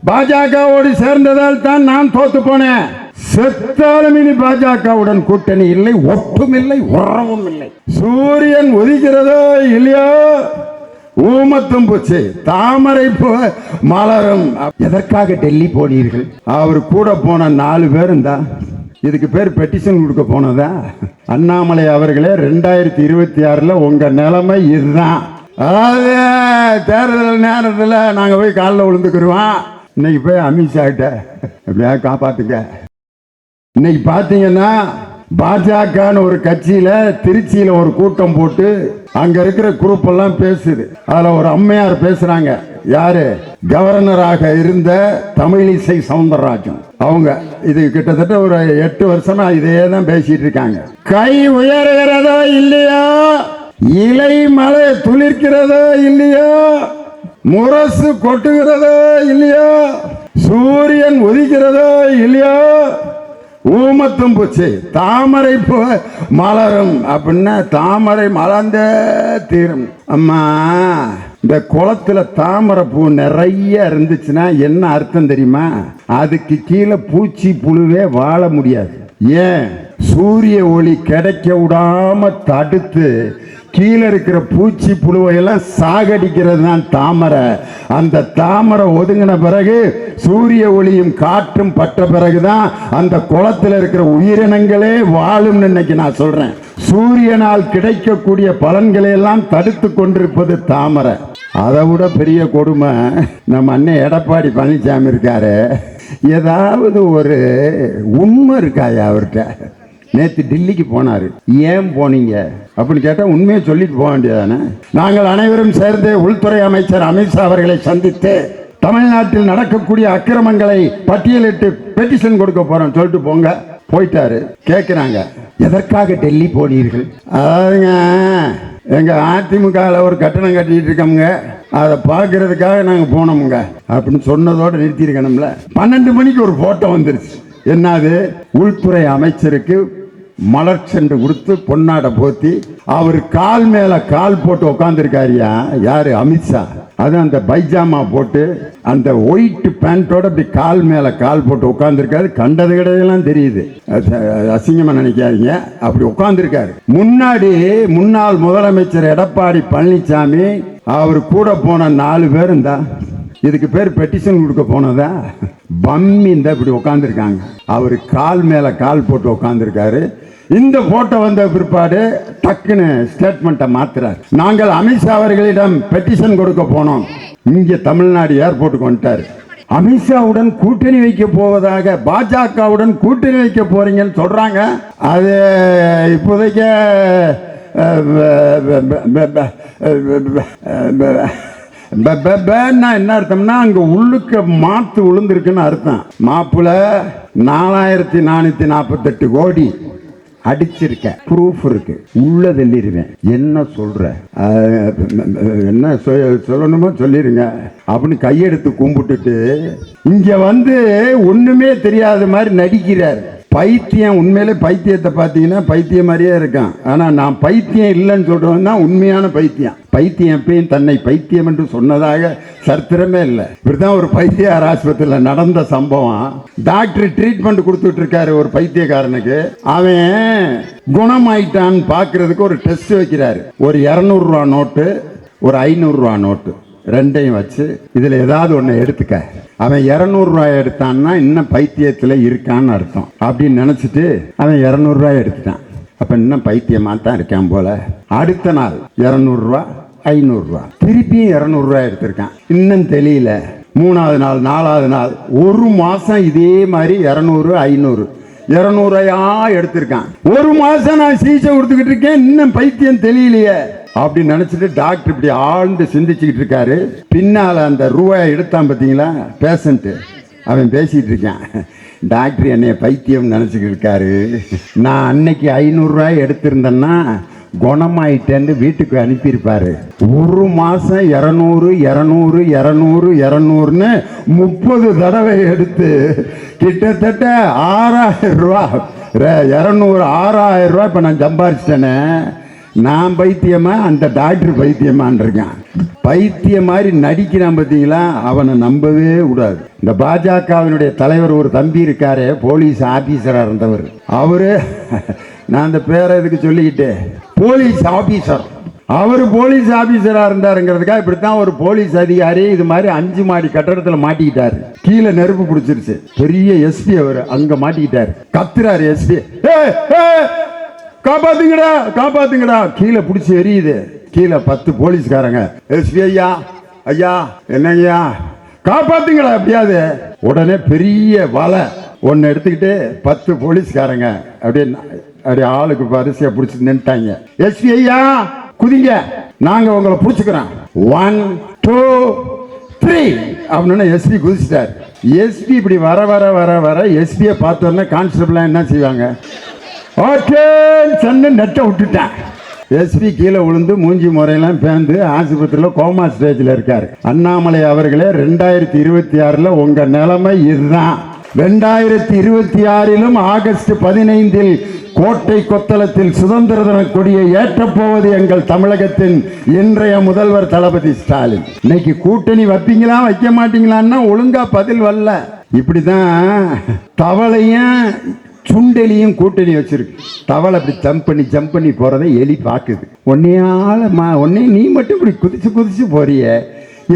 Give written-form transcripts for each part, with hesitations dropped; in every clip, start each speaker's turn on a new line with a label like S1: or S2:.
S1: பாஜகவோடு சேர்ந்ததால் தான் நான் தோத்து போனேன். செத்தாலும் இனி பாஜகவுடன் கூட்டணி இல்லை, ஒப்பும் இல்லை, உறவும் இல்லை. சூரியன் உதிக்கிறதோ இல்லையோ ஊமத்தும் போச்சு, தாமரை மலரும். எதற்காக டெல்லி போனீர்கள்? அவர் கூட போன 4 பேரும் தான். இதுக்கு பேர் பெட்டிஷன் கொடுக்க போனதா? அண்ணாமலை அவர்களே, 2026 உங்க நிலைமை இதுதான். அதாவது தேர்தல் நேரத்தில் நாங்கள் போய் காலில் விழுந்துக்கிடுவோம். இன்னைக்கு போய் அமித்ஷா கிட்ட எப்படியா காப்பாத்துங்க. இன்னைக்கு பார்த்தீங்கன்னா பாஜகன்னு ஒரு கட்சியில திருச்சியில ஒரு கூட்டம் போட்டு அங்க இருக்கிற குரூப் எல்லாம் பேசுது. அதுல ஒரு அம்மையார் பேசுறாங்க. யாரு? கவர்னராக இருந்த தமிழிசை சவுந்தரராஜன் அவங்க. இது கிட்டத்தட்ட ஒரு 8 வருஷமா இதே தான் பேசிட்டு இருக்காங்க. கை உயர்கிறதோ இல்லையோ, இலை மலை துளிர்க்கிறதோ இல்லையோ, முரசு கொட்டுகிறதோ இல்லையோ, சூரியன் உதிக்கிறதோ இல்லையோ ஊமத்தும் பூச்சி, தாமரை மலரும் அப்படின்னா தாமரை மலர்ந்தே தீரும். அம்மா, இந்த குளத்துல தாமரை பூ நிறைய இருந்துச்சுன்னா என்ன அர்த்தம் தெரியுமா? அதுக்கு கீழே பூச்சி புழுவே வாழ முடியாது. ஏன்? சூரிய ஒளி கிடைக்க விடாம தடுத்து கீழே இருக்கிற பூச்சி புழுவையெல்லாம் சாகடிக்கிறது தான் தாமரை. அந்த தாமரை ஒதுங்கின பிறகு சூரிய ஒளியும் காற்றும் பட்ட பிறகுதான் அந்த குளத்தில் இருக்கிற உயிரினங்களே வாழும். இன்னைக்கு நான் சொல்றேன், சூரியனால் கிடைக்கக்கூடிய பலன்களை எல்லாம் தடுத்து கொண்டிருப்பது தாமரை. அதை விட பெரிய கொடுமை நம்ம அண்ணன் எடப்பாடி பழனிசாமி இருக்காரு. ஏதாவது ஒரு உண்மை இருக்காயா அவர்கிட்ட? நேற்று டில்லிக்கு போனாரு. ஏன் போனீங்க அப்படின்னு கேட்டா உண்மையை சொல்லிட்டு போக வேண்டியதானே? நாங்கள் அனைவரும் சேர்ந்து உள்துறை அமைச்சர் அமித்ஷா அவர்களை சந்தித்து தமிழ்நாட்டில் நடக்கக்கூடிய அக்கிரமங்களை பட்டியலிட்டு பெட்டிஷன் கொடுக்க போறோம் சொல்லிட்டு போங்க. போயிட்டாரு. கேட்கிறாங்க, எதற்காக டெல்லி போனீர்கள்? அதாவதுங்க, எங்க அதிமுகவில் ஒரு கட்டணம் கட்டிட்டு இருக்கோமுங்க, அதை பார்க்கறதுக்காக நாங்கள் போனோமுங்க அப்படின்னு சொன்னதோடு நிறுத்திருக்கணும்ல. 12 மணிக்கு ஒரு போட்டோ வந்துருச்சு. என்னது? உள்துறை அமைச்சருக்கு மலர் சென்று கொடுத்து பொன்னாடை போத்தி அவர் கால் மேல கால் போட்டு உட்காந்துருக்காரியா. யாரு? அமித்ஷா. அது அந்த பைஜாமா போட்டு அந்த ஒயிட் பேண்டோட அப்படி கால் மேல கால் போட்டு உட்காந்துருக்காரு. கண்டது கிடையெல்லாம் தெரியுது, அசிங்கமா நினைக்காதீங்க. அப்படி உட்காந்துருக்காரு. முன்னாடி முன்னாள் முதலமைச்சர் எடப்பாடி பழனிசாமி அவர் கூட போன 4 பேரும் தான். இதுக்கு பேர் பெட்டிஷன் கொடுக்க போனதா? பம்மி இந்த இப்படி உட்காந்துருக்காங்க. அவரு கால் மேல கால் போட்டு உட்காந்துருக்காரு. இந்த போட்டோ வந்த பிற்பாடு டக்குன்னு ஸ்டேட்மெண்ட்டை மாத்துறாரு. நாங்கள் அமித்ஷா அவர்களிடம் பெட்டிஷன் கொடுக்க போனோம். இங்க தமிழ்நாடு ஏர்போர்ட்டுக்கு வந்துட்டாரு. அமித்ஷாவுடன் கூட்டணி வைக்க போவதாக, பாஜகவுடன் கூட்டணி வைக்க போறீங்கன்னு சொல்றாங்க. அது இப்போதைக்கு என்ன அர்த்தம்னா, அங்க உள்ளுக்கு மாத்து விழுந்திருக்குன்னு அர்த்தம். மாப்புல 4448 கோடி அடிச்சிருக்க ப்ரூஃப் இருக்கு. உள்ள தள்ளிடுவேன். என்ன சொல்ற? என்ன சொல்லணுமோ சொல்லிருங்க அப்படின்னு கையெடுத்து கும்பிட்டுட்டு இங்க வந்து ஒண்ணுமே தெரியாத மாதிரி நடிக்கிறார். பைத்தியம். உண்மையிலே பைத்தியத்தை பார்த்தீங்கன்னா பைத்தியம் மாதிரியே இருக்கான். ஆனால் நான் பைத்தியம் இல்லைன்னு சொல்றவன் தான் உண்மையான பைத்தியம். பைத்தியம் எப்பயும் தன்னை பைத்தியம் என்று சொன்னதாக சரித்திரமே இல்லை. இப்படிதான் ஒரு பைத்தியார் ஆஸ்பத்திரியில் நடந்த சம்பவம். டாக்டர் ட்ரீட்மெண்ட் கொடுத்துட்டு இருக்காரு ஒரு பைத்தியக்காரனுக்கு. அவன் குணமாயிட்டான்னு பார்க்கறதுக்கு ஒரு டெஸ்ட் வைக்கிறாரு. ஒரு 200 ரூபா நோட்டு, ஒரு 500 ரூபா நோட்டு ரெண்டையும் வச்சு இதில் ஏதாவது ஒன்று எடுத்துக்க. அவன் 200 ரூபாய் எடுத்தான்னா இன்னும் பைத்தியத்தில் இருக்கான்னு அர்த்தம். அப்படின்னு நினச்சிட்டு அவன் 200 ரூபாய் எடுத்துட்டான். அப்போ இன்னும் பைத்தியமாக தான் இருக்கான் போல. அடுத்த நாள் 200 ரூபா, 500 ரூபா, திருப்பியும் 200 ரூபாய் எடுத்திருக்கான். இன்னும் தெரியல. 3வது நாள், 4வது நாள், ஒரு மாதம் இதே மாதிரி 200, 500, 200 எடுத்திருக்கான். ஒரு மாதம் நான் சிகிச்சை கொடுத்துக்கிட்டு இருக்கேன், இன்னும் பைத்தியம் தெரியலையே அப்படின்னு நினைச்சிட்டு டாக்டர் இப்படி ஆழ்ந்து சிந்திச்சுக்கிட்டு இருக்காரு. பின்னால அந்த ரூபாய் எடுத்தான் பார்த்தீங்களா பேஷண்ட், அவன் பேசிட்டு இருக்கான். டாக்டர் என்னைய பைத்தியம் நினைச்சுக்கிட்டு இருக்காரு. நான் அன்னைக்கு 500 ரூபாய் எடுத்திருந்தேன்னா குணமாயிட்டேன்னு வீட்டுக்கு அனுப்பியிருப்பாரு. ஒரு மாசம் 200, 200, 200, 200ன்னு 30 தடவை எடுத்து கிட்டத்தட்ட 6000 ரூபா, 200, 6000 ரூபாய் இப்ப நான் சம்பாரிச்சிட்டேனே. நான் பைத்தியமா அந்த டாக்டர் பைத்தியமான் இருக்கான். பைத்தியம் மாதிரி நடிக்கிறான் பார்த்தீங்களா, அவனை நம்பவே கூடாது. இந்த பாஜகவினுடைய தலைவர் ஒரு தம்பி இருக்காரு, போலீஸ் ஆபீசராக இருந்தவர். அவரு நான் அந்த பேரை இதுக்கு சொல்லிக்கிட்டேன், போலீஸ் ஆபீசர். அவர் போலீஸ் ஆபீசராக இருந்தாருங்கிறதுக்காக இப்படித்தான் ஒரு போலீஸ் அதிகாரி இது மாதிரி 5 மாடி கட்டடத்தில் மாட்டிக்கிட்டாரு. கீழே நெருப்பு பிடிச்சிருச்சு. பெரிய எஸ்பி அவர் அங்க மாட்டிக்கிட்டாரு. கத்துறாரு எஸ்பி, காப்பாத்துங்கடா காப்பாத்துங்கடா. கீழே பிடிச்சி எரியுது. கீழே 10 போலீஸ்காரங்க, எஸ்பி ஐயா ஐயா என்னய்யா காப்பாத்துங்கடா எப்படியாவது. உடனே பெரிய வலை ஒன்னு எடுத்துக்கிட்டு 10 போலீஸ்காரங்க அப்படியே ஆளுக்கு வரிசையா பிடிச்சி நின்ட்டாங்க. எஸ்பி ஐயா குதிங்க, நாங்க உங்களை பிடிச்சுக்கிறோம். 1 2 3 அப்படின்னு எஸ்பி குதிச்சிட்டார். எஸ்பி இப்படி வர வர வர வர எஸ்பியை பார்த்தோன்னா கான்ஸ்டபிள் என்ன செய்வாங்க, ஓகே சொன்ன நெட்டை விட்டுட்டேன். எஸ்பி கீழே விழுந்து மூஞ்சி முறையெல்லாம் பேர்ந்து ஆஸ்பத்திரியில் கோமா ஸ்டேஜில் இருக்காரு. அண்ணாமலை அவர்களே 2026 உங்க நிலைமை இதுதான். 2026 ஆகஸ்ட் 15 கோட்டை கொத்தளத்தில் சுதந்திர தின கொடியை ஏற்றப்போவது எங்கள் தமிழகத்தின் இன்றைய முதல்வர் தளபதி ஸ்டாலின். இன்னைக்கு கூட்டணி வைப்பீங்களா வைக்க மாட்டீங்களான்னா ஒழுங்கா பதில் வரல. இப்படிதான் தவளையும் சுண்டெலியும் கூட்டணி வச்சிருக்கு. தவளை அப்படி ஜம்ப் பண்ணி போறதை எலி பார்க்குது. உன்னையே நீ மட்டும் இப்படி குதிச்சு போறிய,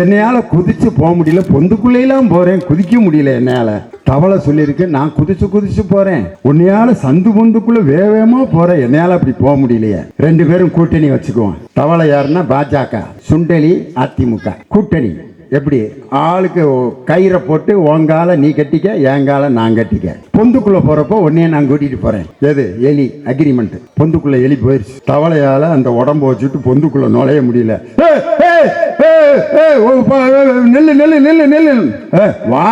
S1: என்னையால குதிச்சு போக முடியல, பொந்துக்குள்ளேலாம் போறேன், குதிக்க முடியல என்னால. தவளை சொல்லியிருக்கு, நான் குதிச்சு போறேன், உன்னையால சந்து பொந்துக்குள்ள வேகமா போறேன், என்னால அப்படி போக முடியலையே. 2 பேரும் கூட்டணி வச்சுக்குவோம். தவளை யாருன்னா பாஜக, சுண்டெலி அதிமுக. கூட்டணி எப்படி, ஆளுக்கு கயிறை போட்டு உங்கால நீ கட்டிக்க, எங்கால நான் கட்டிக்க. பொந்துக்குள்ள போறப்போ உன்னையே நான் கூட்டிட்டு போறேன். எது எலி அக்ரிமெண்ட். பொந்துக்குள்ள எலி போயிடுச்சு. தவளையால அந்த உடம்பு வச்சுட்டு பொந்துக்குள்ள நுழைய முடியல. நெல்லு வா,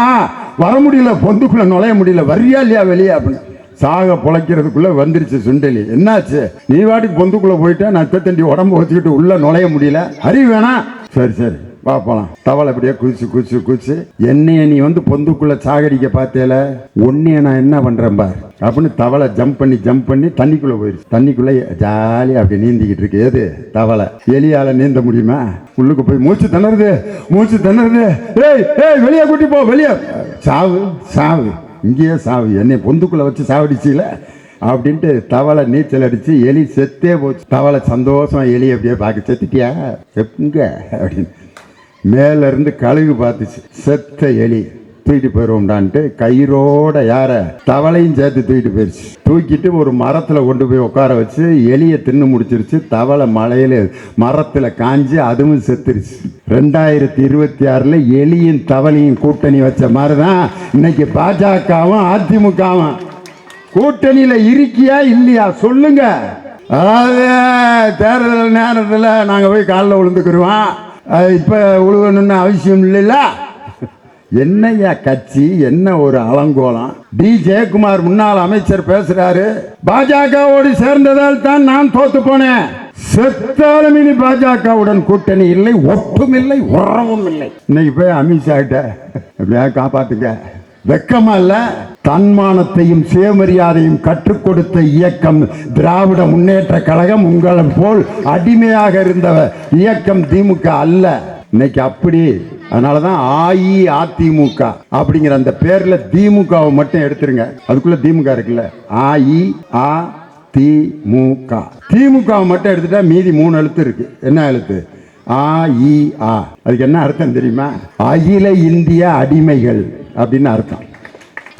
S1: வர முடியல, பொந்துக்குள்ள நுழைய முடியல, வரியா இல்லையா வெளியே அப்படின்னு சாக பொழைக்கிறதுக்குள்ள வந்துருச்சு சுண்டெலி. என்னாச்சு, நீ வாட்டுக்கு பொந்துக்குள்ள போயிட்டா, நான் தண்டி உடம்பு வச்சுக்கிட்டு உள்ள நுழைய முடியல, அறிவு வேணாம். சரி பாப்பலாம். தவளை அப்படியே குதிச்சு என்னைய நீ வந்து பொந்துக்குள்ள சாகடிக்க பார்த்தேல, உன்னைய நான் என்ன பண்றேன் பார் அப்படின்னு தவளை ஜம்ப் பண்ணி தண்ணிக்குள்ள போயிருச்சு. தண்ணிக்குள்ள ஜாலியா அப்படி நீந்திக்கிட்டு இருக்கு. எது தவளை. எலியால நீந்த முடியுமா? உள்ளுக்கு போய் மூச்சு திணறுது. ஏய் வெளியே கூட்டி போ, வெளியே. சாவு இங்கேயே சாவு, என்னை பொந்துக்குள்ள வச்சு சாவடிச்சில அப்படின்ட்டு தவளை நீச்சல் அடிச்சு எலி செத்தே போச்சு. தவளை சந்தோஷமா எலி அப்படியே பார்க்க, செத்துட்டியா செப்புங்க அப்படின்னு. மேல இருந்து கழுகு பார்த்துச்சு, செத்த எலி, தூக்கிட்டு போயிடுவோம்டான்ட்டு கயிறோட யார தவளையும் சேர்த்து தூக்கிட்டு போயிடுச்சு. தூக்கிட்டு ஒரு மரத்துல கொண்டு போய் உட்கார வச்சு எலியை தின்னு முடிச்சிருச்சு. தவளை மலையில மரத்துல காஞ்சி அதுவும் செத்துருச்சு. 2026 எலியும் தவளையும் கூட்டணி வச்ச மாதிரிதான் இன்னைக்கு பாஜகவும் அதிமுகவும் கூட்டணியில இருக்கியா இல்லையா சொல்லுங்க. அதாவது தேர்தல் நேரத்தில் நாங்க போய் காலில் விழுந்துக்கிடுவோம், இப்ப உழுவணும்னு அவசியம் இல்லைல்ல. என்னையா கட்சி, என்ன ஒரு அலங்கோலம். டி ஜெயக்குமார் முன்னாள் அமைச்சர் பேசுறாரு, பாஜகவோடு சேர்ந்ததால் தான் நான் தோத்து போனேன், செத்தாலும் இனி பாஜகவுடன் கூட்டணி இல்லை, ஒப்பும் இல்லை, உறவும் இல்லை. இன்னைக்கு போய் அமித்ஷா கிட்ட எப்படியா காப்பாத்துங்க. வெக்கமா இல்ல? தன்மானத்தையும் சுயமரியாதையும் கற்றுக் கொடுத்த இயக்கம் திராவிட முன்னேற்ற கழகம். உங்களை போல் அடிமையாக இருந்த இயக்கம் திமுக அல்ல. இன்னைக்கு அப்படி. அதனாலதான் அஇஅதிமுக அப்படிங்கிற அந்த பேர்ல திமுகவை மட்டும் எடுத்துருங்க. அதுக்குள்ள திமுக இருக்குல்ல, அஇஅதிமுக. திமுகவை மட்டும் எடுத்துட்டா மீதி 3 எழுத்து இருக்கு. என்ன எழுத்து? அஇஅ. அதுக்கு என்ன அர்த்தம் தெரியுமா? அகில இந்திய அடிமைகள் அப்படின்னு அர்த்தம்.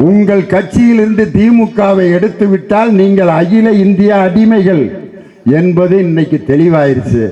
S1: உங்கள் கட்சியிலிருந்து திமுகவை எடுத்து விட்டால் நீங்கள் அகில இந்திய அடிமைகள் என்பது இன்னைக்கு தெளிவாயிருச்சு.